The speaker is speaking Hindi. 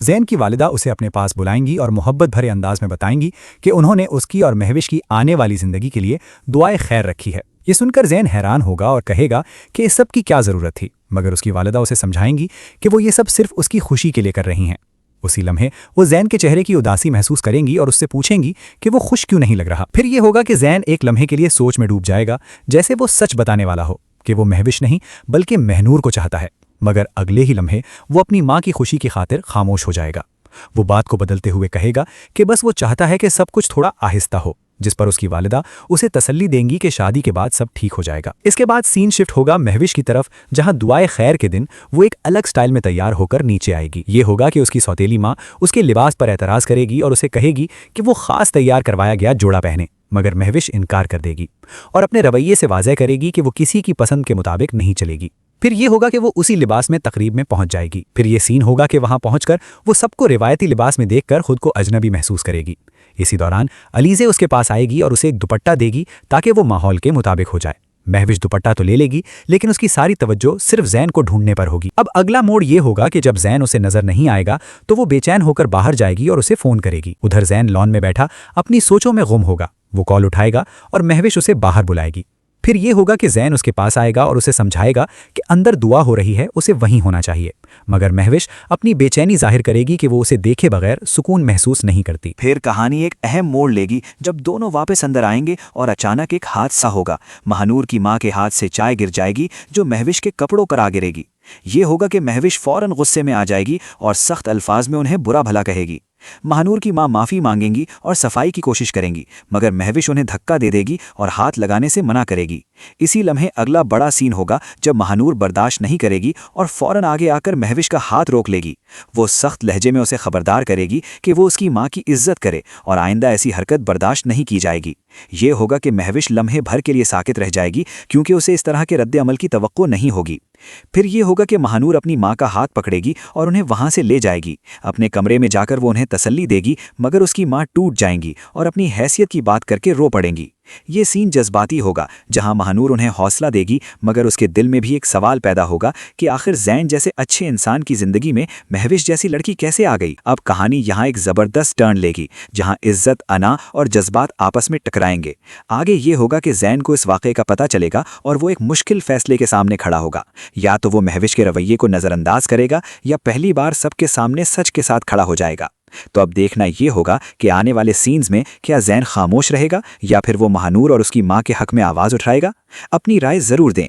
जैन की वालिदा उसे अपने पास बुलाएंगी और मोहब्बत भरे अंदाज में बताएंगी कि उन्होंने उसकी और महविश की आने वाली ज़िंदगी के लिए दुआए खैर रखी है। ये सुनकर जैन हैरान होगा और कहेगा कि इस सब की क्या ज़रूरत थी, मगर उसकी वालिदा उसे समझाएंगी कि वो ये सब सिर्फ उसकी खुशी के लिए कर रही हैं। उसी लम्हे वो जैन के चेहरे की उदासी महसूस करेंगी और उससे पूछेंगी कि वो खुश क्यों नहीं लग रहा। फिर ये होगा कि जैन एक लम्हे के लिए सोच में डूब जाएगा, जैसे वो सच बताने वाला हो कि वो महविश नहीं बल्कि महनूर को चाहता है। मगर अगले ही लम्हे वो अपनी माँ की खुशी की खातिर खामोश हो जाएगा। वो बात को बदलते हुए कहेगा कि बस वो चाहता है कि सब कुछ थोड़ा आहिस्ता हो, जिस पर उसकी वालिदा उसे तसल्ली देंगी कि शादी के बाद सब ठीक हो जाएगा। इसके बाद सीन शिफ्ट होगा महविश की तरफ, जहां दुआए खैर के दिन वो एक अलग स्टाइल में तैयार होकर नीचे आएगी। ये होगा कि उसकी सौतेली माँ उसके लिबास पर एतराज़ करेगी और उसे कहेगी कि वो खास तैयार करवाया गया जोड़ा पहने, मगर महविश इनकार कर देगी और अपने रवैये से वाज़ह करेगी कि वो किसी की पसंद के मुताबिक नहीं चलेगी। फिर ये होगा कि वो उसी लिबास में तकरीब में पहुंच जाएगी। फिर ये सीन होगा कि वहां पहुंचकर वो सबको रिवायती लिबास में देखकर खुद को अजनबी महसूस करेगी। इसी दौरान अलीज़े उसके पास आएगी और उसे एक दुपट्टा देगी ताकि वो माहौल के मुताबिक हो जाए। महविश दुपट्टा तो ले लेगी, लेकिन उसकी सारी तवज्जो सिर्फ जैन को ढूंढने पर होगी। अब अगला मोड़ ये होगा कि जब जैन उसे नजर नहीं आएगा तो वो बेचैन होकर बाहर जाएगी और उसे फोन करेगी। उधर जैन लॉन में बैठा अपनी सोचों में गुम होगा। वो कॉल उठाएगा और महविश उसे बाहर बुलाएगी। फिर ये होगा कि जैन उसके पास आएगा और उसे समझाएगा कि अंदर दुआ हो रही है, उसे वहीं होना चाहिए, मगर महविश अपनी बेचैनी जाहिर करेगी कि वो उसे देखे बगैर सुकून महसूस नहीं करती। फिर कहानी एक अहम मोड़ लेगी जब दोनों वापस अंदर आएंगे और अचानक एक हादसा होगा। महानूर की माँ के हाथ से चाय गिर जाएगी जो महविश के कपड़ों पर आ गिरेगी। ये होगा कि महविश फौरन गुस्से में आ जाएगी और सख्त अल्फाज में उन्हें बुरा भला कहेगी। महानूर की माँ माफ़ी मांगेंगी और सफाई की कोशिश करेंगी, मगर महविश उन्हें धक्का दे देगी और हाथ लगाने से मना करेगी। इसी लम्हे अगला बड़ा सीन होगा जब महानूर बर्दाश्त नहीं करेगी और फौरन आगे आकर महविश का हाथ रोक लेगी। वो सख्त लहजे में उसे खबरदार करेगी कि वो उसकी माँ की इज्जत करे और आइंदा ऐसी हरकत बर्दाश्त नहीं की जाएगी। ये होगा कि महविश लम्हे भर के लिए साकित रह जाएगी, क्योंकि उसे इस तरह के रद्द अमल की तवक्को नहीं होगी। फिर ये होगा कि महानूर अपनी माँ का हाथ पकड़ेगी और उन्हें वहां से ले जाएगी। अपने कमरे में जाकर वो उन्हें तसल्ली देगी, मगर उसकी माँ टूट जाएंगी और अपनी हैसियत की बात करके रो पड़ेंगी। ये सीन जज्बाती होगा जहां महानूर उन्हें हौसला देगी, मगर उसके दिल में भी एक सवाल पैदा होगा कि आखिर जैन जैसे अच्छे इंसान की जिंदगी में महविश जैसी लड़की कैसे आ गई। अब कहानी यहाँ एक ज़बरदस्त टर्न लेगी जहां इज्जत, अना और जज्बात आपस में टकराएंगे। आगे ये होगा कि जैन को इस वाक़े का पता चलेगा और वो एक मुश्किल फैसले के सामने खड़ा होगा। या तो वो महविश के रवैये को नज़रअंदाज करेगा या पहली बार सबके सामने सच के साथ खड़ा हो जाएगा। तो अब देखना ये होगा कि आने वाले सीन्स में क्या जैन खामोश रहेगा या फिर वो महानूर और उसकी माँ के हक में आवाज़ उठाएगा। अपनी राय ज़रूर दें।